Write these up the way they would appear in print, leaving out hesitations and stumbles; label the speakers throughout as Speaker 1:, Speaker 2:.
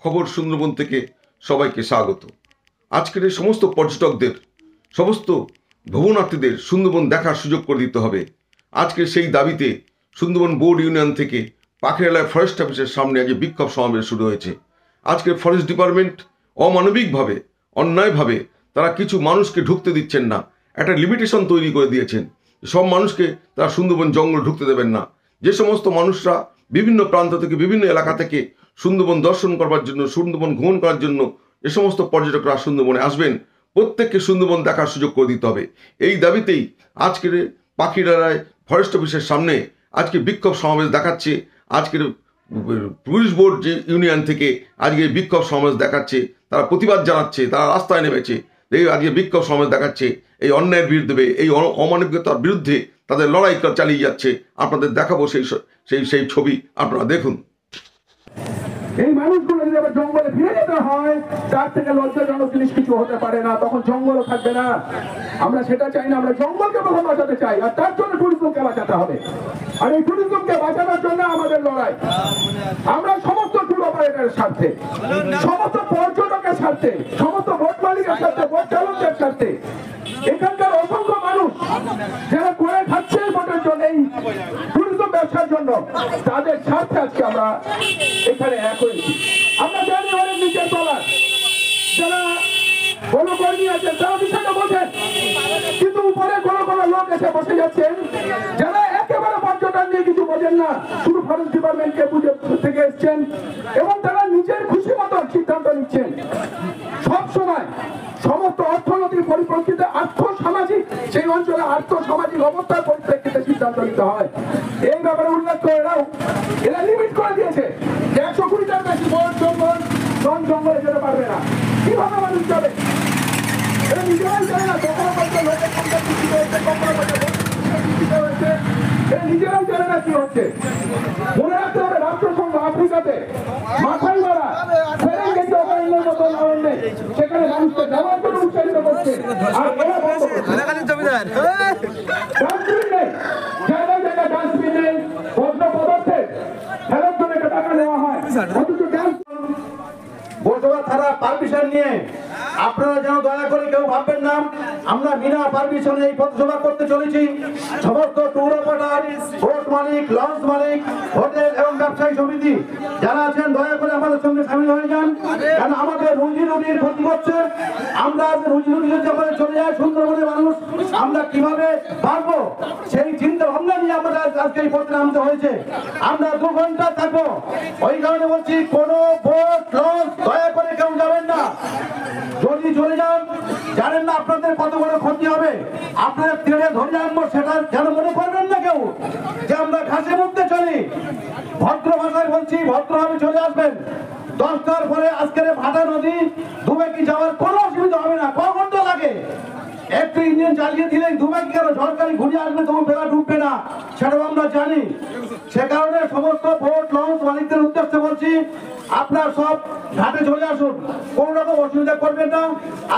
Speaker 1: খবর সুন্দরবন থেকে সবাইকে স্বাগত। আজকের এই সমস্ত পর্যটকদের, সমস্ত ভ্রমণার্থীদের সুন্দরবন দেখার সুযোগ করে দিতে হবে। আজকে সেই দাবিতে সুন্দরবন বোর্ড ইউনিয়ন থেকে পাখিরালয় ফরেস্ট অফিসের সামনে আজ বিক্ষোভ সমাবেশ শুরু হয়েছে। আজকে ফরেস্ট ডিপার্টমেন্ট অমানবিকভাবে, অন্যায়ভাবে তারা কিছু মানুষকে ঢুকতে দিচ্ছেন না, একটা লিমিটেশন তৈরি করে দিয়েছেন। সব মানুষকে তারা সুন্দরবন জঙ্গল ঢুকতে দেবেন না। যে সমস্ত মানুষরা বিভিন্ন প্রান্ত থেকে, বিভিন্ন এলাকা থেকে সুন্দরবন দর্শন করবার জন্য, সুন্দরবন ভ্রমণ করার জন্য যে সমস্ত পর্যটকরা সুন্দরবনে আসবেন, প্রত্যেককে সুন্দরবন দেখার সুযোগ করে দিতে হবে। এই দাবিতেই আজকের পাখিরালয় ফরেস্ট অফিসের সামনে আজকে বিক্ষোভ সমাবেশ দেখাচ্ছে। আজকের পুলিশ বোর্ড যে ইউনিয়ন থেকে আজকে বিক্ষোভ সমাবেশ দেখাচ্ছে, তারা প্রতিবাদ জানাচ্ছে, তারা রাস্তায় নেমেছে। এই আজকে বিক্ষোভ সমাবেশ দেখাচ্ছে এই অন্যায়ের বিরুদ্ধে, এই অমানবিকতার বিরুদ্ধে তাদের লড়াই চালিয়ে যাচ্ছে। আপনাদের দেখাবো সেই ছবি, আপনারা দেখুন।
Speaker 2: এই মানুষগুলো যদি আবার জঙ্গলে ফিরে যেতে হয়, তার থেকে লজ্জাজনক জিনিস কিছু হতে পারে না। তখন জঙ্গলও থাকবে না। আমরা সেটা চাই না। আমরা জঙ্গলকে প্রথম বাঁচাতে চাই, আর তার জন্য টুরিজমকে বাঁচাতে হবে। আর এই টুরিজমকে বাঁচানোর জন্য আমাদের লড়াই। আমরা সমস্ত ট্যুর অপারেটরের স্বার্থে, সমস্ত পর্যটকের স্বার্থে, সমস্ত বোট মালিকের স্বার্থে, বোট চালকদের স্বার্থে, এখানকার অসংখ্য মানুষ যারা করে খাচ্ছে বোটের জন্য, এই টুরিজম ব্যবসার জন্য, তাদের স্বার্থে আজকে আমরা এখানে এক হয়েছি। আমরা জানি অনেক নিচের তলার যারা কোনো কর্মী আছেন, তারা বিষয়টা বোঝেন, কিন্তু উপরে কোনো লোক এসে বসে যাচ্ছেন যারা একেবারে পর্যটন নিয়ে কিছু বোঝেন না, শুধু ফরেস্ট ডিপার্টমেন্টকে বুঝে থেকে এসছেন এবং তারা নিজের খুশি মতো সিদ্ধান্ত নিচ্ছেন। সবসময় সমস্ত অর্থনৈতিক পরিপ্রেক্ষিতে, আর্থসামাজিক, সেই অঞ্চলে আর্থসামাজিক অবস্থার পরিপ্রেক্ষিতে সিদ্ধান্ত নিতে হয়। এই ব্যাপারে উল্লেখ করে এরা লিমিট করে দিয়েছে যে 120টার বেশি বন জঙ্গল জঙ্গলে যেতে পারবে না। কিভাবে মানুষ যাবে? এরা নিজেরাই জানে না। কখনো লোকের সংখ্যা বৃদ্ধি হয়েছে, কখনো হয়েছে, এরা নিজেরাই জানে না কি হচ্ছে। মনে রাখতে হবে, রাষ্ট্রসংঘ আফ্রিকাতে মাথায় মারা সেখানে মানুষকে যাওয়ার জন্য উৎসাহিত করছে, আর এরা বন্ধ করছে। ডাস্টবিন নেই, জায়গায় জায়গায় ডাস্টবিন নেই, বর্জ্য পদার্থের ফেলার জন্য একটা টাকা নেওয়া হয়। অথচ বর্তমান তারা পারমিশন নিয়ে, আপনারা যেন দয়া করে কেউ ভাববেন না আমরা বিনা পারমিশনে এই পথসভা করতে চলেছি। সমস্ত ট্যুর অপারেটর, বোট মালিক, লঞ্চ মালিক, হোটেল এবং ব্যবসায়ী সমিতি যারা আছেন, দয়া করে আমাদের সঙ্গে সামিল হয়ে যান। কারণ আমাদের রুজি রুটির ক্ষতি হচ্ছে। আমরা রুজি রুটির যখন চলে যায় সুন্দরবনের মানুষ, আমরা কিভাবে পারবো সেই চিন্তা ভাবনা নিয়ে আমাদের আজকে এই পথে নামতে হয়েছে। আমরা 2 ঘন্টা থাকবো। ওই কারণে বলছি, কোনো বোট লঞ্চ দয়া করে কেউ যাবেন না। যদি চলে যান, জানেন না আপনাদের কত বড় ক্ষতি হবে। আপনাদের তেড়ে ধরে আনবো, সেটা যেন মনে করবেন না কেউ যে আমরা ঘাসের মধ্যে চলি। ভদ্র ভাষায় বলছি, ভদ্রভাবে চলে আসবেন। 10টার পরে আজকের ভাটা নদী দুবাইকে যাওয়ার কোনো অসুবিধা হবে না। ক ঘন্টা লাগে? একটু ইঞ্জিন চালিয়ে দিলে দুবাই কেন সরকারি ঘুরে আসবে, তবু বেলা ডুববে না, সেটাও আমরা জানি। সে কারণে সমস্ত বোট লঞ্চ মালিকদের উদ্দেশ্যে বলছি, আপনার সব ঘাটে চলে আসুন, কোন রকম অসুবিধা করবেন না।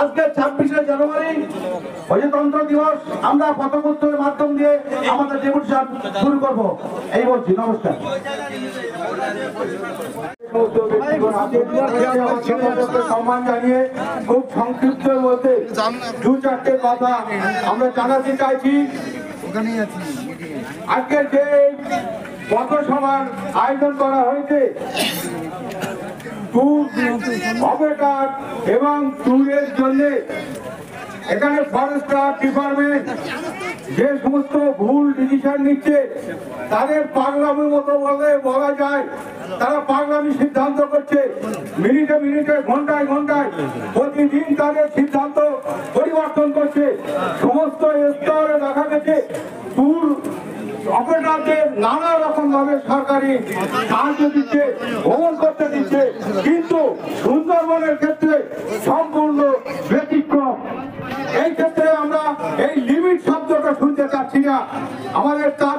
Speaker 2: আজকে 26শে জানুয়ারি প্রজাতন্ত্র দিবস, আমরা পথপ্রদর্শনের মাধ্যম দিয়ে আমাদের ডেপুটেশন শুরু করব, এই বলছি। নমস্কার। সম্মান জানিয়ে খুব সংক্ষিপ্ত বলতে 2-4টে কথা আমরা জানাতে চাইছি। আজকে যে পথসভার আয়োজন করা হয়েছে, ট্যুর অপারেটর এবং ট্যুরের জন্য এখানে ফরেস্ট ডিপার্টমেন্ট যে সমস্ত ভুল ডিসিশন নিচ্ছে, তাদের পাগলামির মতো বলা যায়। তারা পাগলামি সিদ্ধান্ত করছে, মিনিটে মিনিটে, ঘন্টায় ঘন্টায়, প্রতিদিন তাদের সিদ্ধান্ত পরিবর্তন করছে। সমস্ত স্তরে দেখা গেছে ট্যুর অপারেটরদের নানা রকম ভাবে সরকারি সাহায্য দিচ্ছে, ভ্রমণ করতে দিচ্ছে, কিন্তু সুন্দরবনের ক্ষেত্রে সম্পূর্ণ ব্যতিক্রম। এই ক্ষেত্রে আমরা এই লিমিট শব্দটা শুনতে চাচ্ছি না। আমাদের 4